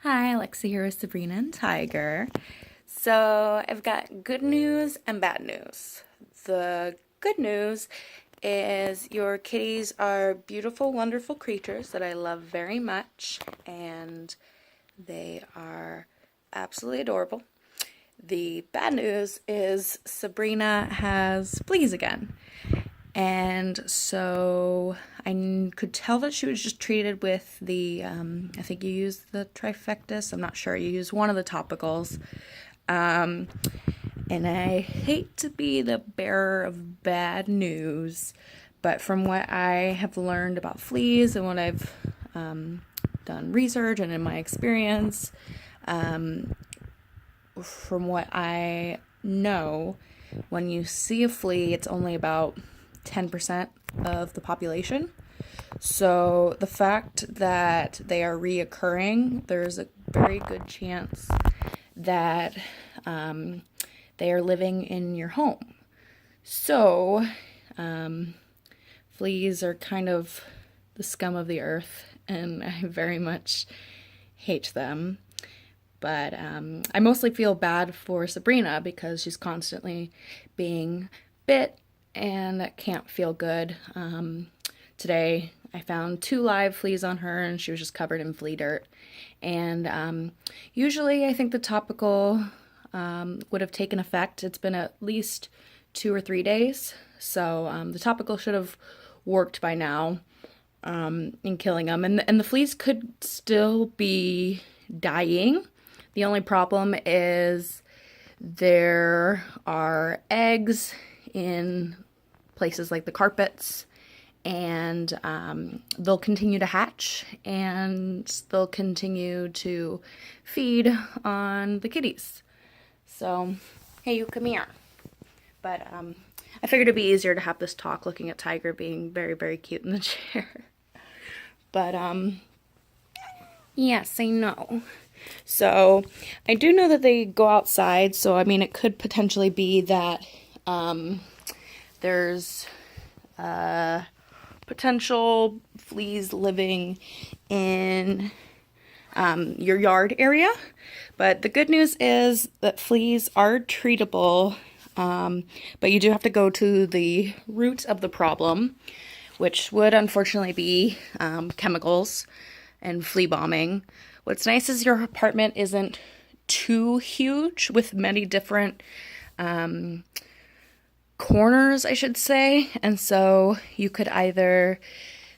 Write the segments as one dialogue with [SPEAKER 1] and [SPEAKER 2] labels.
[SPEAKER 1] Hi, Lexi here with Sabrina and Tiger. So, I've got good news and bad news. The good news is your kitties are beautiful, wonderful creatures that I love very much, and they are absolutely adorable. The bad news is Sabrina has fleas again. And so could tell that she was just treated with I think you used the trifecta. I'm not sure. You used one of the topicals. And I hate to be the bearer of bad news, but from what I have learned about fleas and what I've done research and in my experience, from what I know, when you see a flea, it's only about 10% of the population. So the fact that they are reoccurring, there's a very good chance that they are living in your home. So fleas are kind of the scum of the earth, and I very much hate them. But I mostly feel bad for Sabrina because she's constantly being bit and can't feel good. Today I found 2 live fleas on her and she was just covered in flea dirt. And usually I think the topical would have taken effect. It's been at least 2 or 3 days. So the topical should have worked by now in killing them. And the fleas could still be dying. The only problem is there are eggs in places like the carpets, and they'll continue to hatch and they'll continue to feed on the kitties. So, hey, you come here. But I figured it'd be easier to have this talk looking at Tiger being very, very cute in the chair. But, yes, I know. So, I do know that they go outside, so I mean, it could potentially be that there's potential fleas living in your yard area. But the good news is that fleas are treatable, but you do have to go to the root of the problem, which would unfortunately be chemicals and flea bombing. What's nice is your apartment isn't too huge with many different corners, I should say. And so you could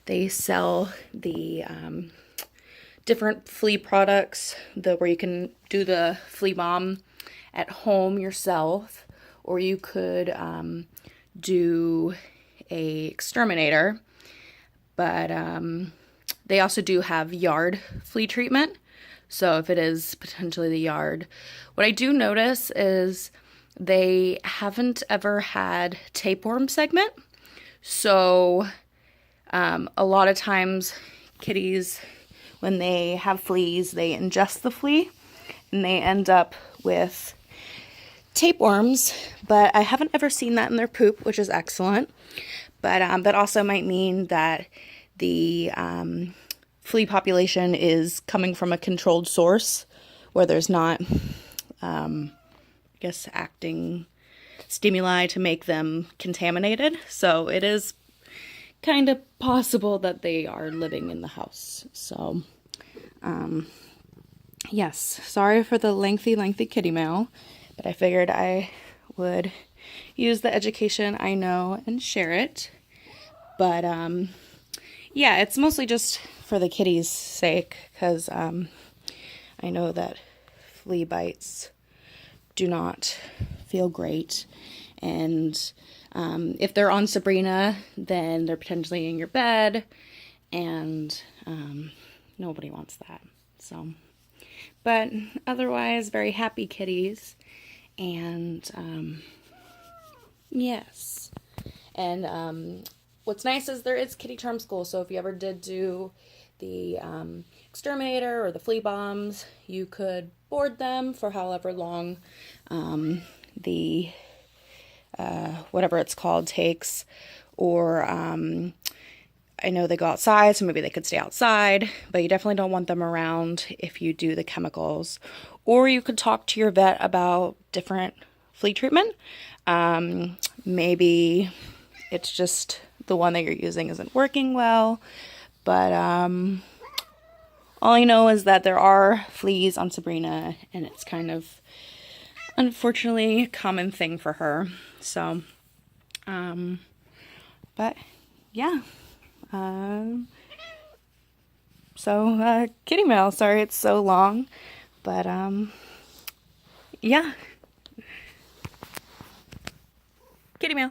[SPEAKER 1] they sell the different flea products where you can do the flea bomb at home yourself, or you could do a exterminator. But they also do have yard flea treatment. So if it is potentially the yard, what I do notice is they haven't ever had tapeworm segment. So a lot of times kitties, when they have fleas, they ingest the flea and they end up with tapeworms. But I haven't ever seen that in their poop, which is excellent. But that also might mean that the flea population is coming from a controlled source where there's not, I guess, acting stimuli to make them contaminated. So it is kind of possible that they are living in the house. So, yes, sorry for the lengthy kitty mail, but I figured I would use the education I know and share it. But, yeah, it's mostly just for the kitties' sake, because I know that flea bites do not feel great. And if they're on Sabrina, then they're potentially in your bed, and nobody wants that. So, but otherwise, very happy kitties. And yes. And what's nice is there is kitty charm school, so if you ever did do the exterminator or the flea bombs, you could board them for however long the whatever it's called takes, or I know they go outside, so maybe they could stay outside, but you definitely don't want them around if you do the chemicals. Or you could talk to your vet about different flea treatment. Maybe it's just the one that you're using isn't working well, but all I know is that there are fleas on Sabrina, and it's kind of, unfortunately, a common thing for her. So, but yeah. Kitty mail. Sorry it's so long, but yeah. Kitty mail.